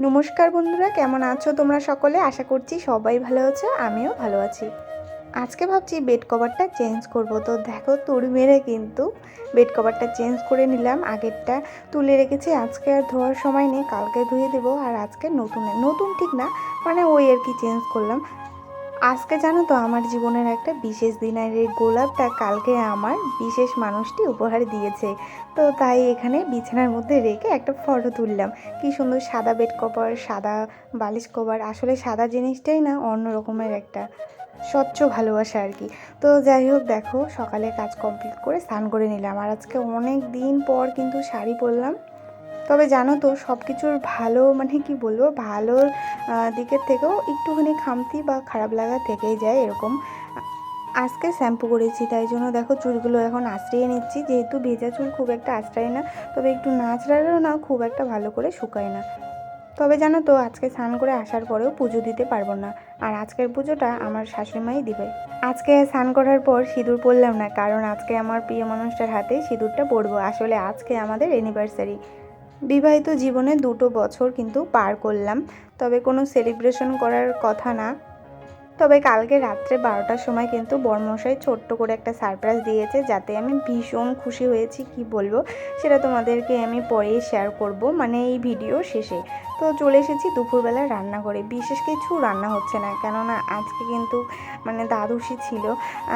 নমস্কার বন্ধুরা, কেমন আছো তোমরা সকলে? আশা করছি সবাই ভালো আছো, আমিও ভালো আছি। আজকে ভাবছি বেড কভারটা চেঞ্জ করব। তো দেখো তুড়ি মেরে কিন্তু বেড কভারটা চেঞ্জ করে নিলাম। আগেরটা তুলে রেখেছি, আজকে আর ধোয়ার সময় নেই, কালকে ধুয়ে দেবো। আর আজকে নতুন ঠিক না, মানে ওই আর কি চেঞ্জ করলাম। আজকে জানো তো আমার জীবনের একটা বিশেষ দিন, আর এই গোলাপটা কালকে আমার বিশেষ মানুষটি উপহার দিয়েছে। তো তাই এখানে বিছানার মধ্যে রেখে একটা ফটো তুললাম। কি সুন্দর সাদা বেড কভার, সাদা বালিশ কভার। আসলে সাদা জিনিসটাই না অন্য রকমের একটা স্বচ্ছ ভালোবাসা আর কি। তো যাই হোক, দেখো সকালে কাজ কমপ্লিট করে স্নান করে নিলাম। আর আজকে অনেক দিন পর কিন্তু শাড়ি পরলাম। তবে জানো তো সব কিছুর ভালো, মানে কি বলবো, ভালোর দিকের থেকেও একটুখানি খামতি বা খারাপ লাগা থেকেই যায় এরকম। আজকে শ্যাম্পু করেছি, তাই জন্য দেখো চুলগুলো এখন আঁচড়িয়ে নিচ্ছি। যেহেতু ভেজা চুল খুব একটা আঁচড়ায় না, তবে একটু না আঁচড়ালেও না খুব একটা ভালো করে শুকায় না। তবে জানো তো আজকে স্নান করে আসার পরেও পুজো দিতে পারবো না, আর আজকের পুজোটা আমার শাশুড়িমাই দিবে। আজকে স্নান করার পর সিঁদুর পরলাম না, কারণ আজকে আমার প্রিয় মানুষটার হাতে সিঁদুরটা পরবো। আসলে আজকে আমাদের অ্যানিভার্সারি। বিবাহিত জীবনে 2 বছর কিন্তু পার করলাম, তবে কোনো সেলিব্রেশন করার কথা না। তবে কালকে রাত্রে 12টার সময় কিন্তু বরমশাই ছোট্ট করে একটা সারপ্রাইজ দিয়েছে, যাতে আমি ভীষণ খুশি হয়েছি। কি বলবো, সেটা তোমাদেরকে আমি পরেই শেয়ার করব, মানে এই ভিডিও শেষে। তো চলে এসেছি দুপুরবেলা রান্না করে। বিশেষ কিছু রান্না হচ্ছে না, কেননা আজকে কিন্তু মানে দ্বাদশী ছিল।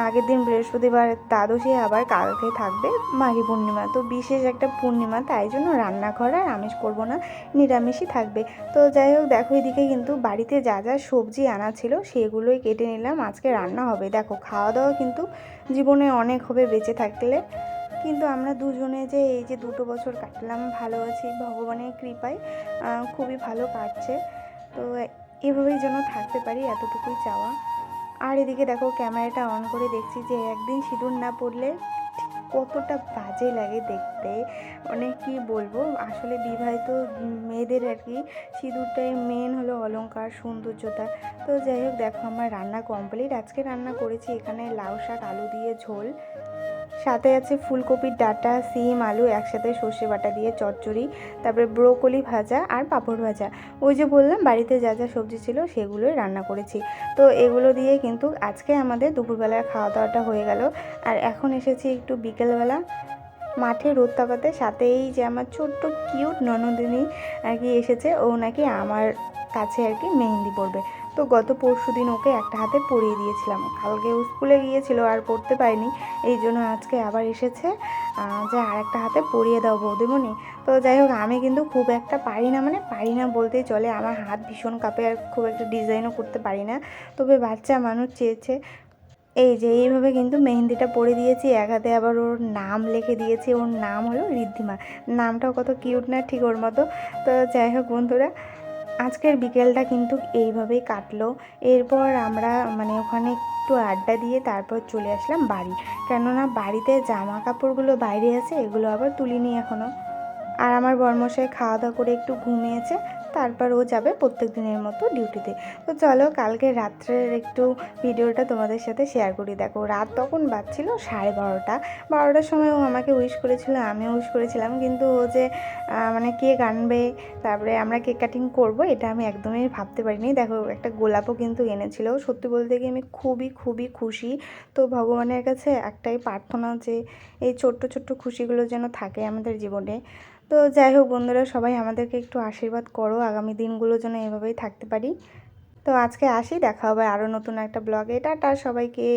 আগের দিন বৃহস্পতিবার দ্বাদশী, আবার কালকে থাকবে মাঘী পূর্ণিমা। তো বিশেষ একটা পূর্ণিমা, তাই জন্য রান্নাঘর আর আমিষ করবো না, নিরামিষই থাকবে। তো যাই হোক, দেখো এদিকে কিন্তু বাড়িতে যা যা সবজি আনা ছিল সেগুলোই কেটে নিলাম। আজকে রান্না হবে। দেখো খাওয়া দাওয়া কিন্তু জীবনে অনেক হবে বেঁচে থাকলে, কিন্তু আমরা দুজনে যে এই যে 2 বছর কাটলাম, ভালো আছি ভগবানের কৃপায়, খুবই ভালো কাটছে। তো এভাবেই যেন থাকতে পারি, এতটুকুই চাওয়া। আর এদিকে দেখো ক্যামেরাটা অন করে দেখছি যে একদিন সিঁদুর না পড়লে কতটা বাজে লাগে দেখতে, মানে কি বলবো। আসলে বিবাহিত মেয়েদের আর কি সিঁদুরটাই মেন হলো অলংকার, সৌন্দর্যতা। তো যাই হোক, দেখো আমার রান্না কমপ্লিট। আজকে রান্না করেছি এখানে লাউ শাক আলু দিয়ে ঝোল, সাথে আছে ফুলকপির ডাঁটা, সিম আলু একসাথে সর্ষে বাটা দিয়ে চচ্চড়ি, তারপরে ব্রোকলি ভাজা আর পাঁপড় ভাজা। ওই যে বললাম বাড়িতে যা যা সবজি ছিল সেগুলোই রান্না করেছি। তো এগুলো দিয়ে কিন্তু আজকে আমাদের দুপুরবেলার খাওয়া দাওয়াটা হয়ে গেল। আর এখন এসেছি একটু বিকেলবেলা মাঠে রোদ তাপাতে। সাথে এই যে আমার ছোট্ট কিউট ননদিনী আর কি এসেছে, ও নাকি আমার কাছে আর কি মেহেন্দি পরবে। তো গত পরশু দিন ওকে একটা হাতে পরিয়ে দিয়েছিলাম, কালকে ও স্কুলে গিয়েছিল আর পড়তে পারিনি, এই জন্য আজকে আবার এসেছে যে আর একটা হাতে পরিয়ে দাও বৌদিমণি। তো যাই হোক, আমি কিন্তু খুব একটা পারি না, মানে পারি না বলতেই চলে, আমার হাত ভীষণ কাঁপে, আর খুব একটা ডিজাইনও করতে পারি না। তবে বাচ্চা মানুষ চেয়েছে, এই যে এইভাবে কিন্তু মেহেন্দিটা পরে দিয়েছি। এক হাতে আবার ওর নাম লিখে দিয়েছি, ওর নাম হলো ঋদ্ধিমা। নামটাও কত কিউট না, ঠিক ওর মতো। তো যাই হোক বন্ধুরা, আজকের বিকেলটা কিন্তু এইভাবেই কাটলো। এরপর আমরা মানে ওখানে একটু আড্ডা দিয়ে তারপর চলে আসলাম বাড়ি, কেননা বাড়িতে জামা কাপড়গুলো বাইরে আছে, এগুলো আবার তুলিনি এখনও। আর আমার বরমশাই খাওয়া দাওয়া করে একটু ঘুমিয়েছে, তারপর ও যাবে প্রত্যেক দিনের মতো ডিউটিতে। তো চলো কালকে রাত্রের একটু ভিডিওটা তোমাদের সাথে শেয়ার করি। দেখো রাত তখন বাজছিল 12:30। 12টার সময় ও আমাকে উইশ করেছিল, আমিও উইশ করেছিলাম, কিন্তু ও যে মানে কেক আনবে, তারপরে আমরা কেক কাটিং করব, এটা আমি একদমই ভাবতে পারিনি। দেখো একটা গোলাপও কিন্তু এনেছিল। সত্যি বলতে গিয়ে আমি খুবই খুবই খুশি। তো ভগবানের কাছে একটাই প্রার্থনা যে এই ছোট্ট ছোট্ট খুশিগুলো যেন থাকে আমাদের জীবনে। তো যাই হোক বন্ধুরা, সবাই আমাদেরকে একটু আশীর্বাদ করো, আগামী দিনগুলো যেন এভাবেই থাকতে পারি। তো আজকে আসি, দেখা হবে আরও নতুন একটা ব্লগে। টাটা সবাইকে।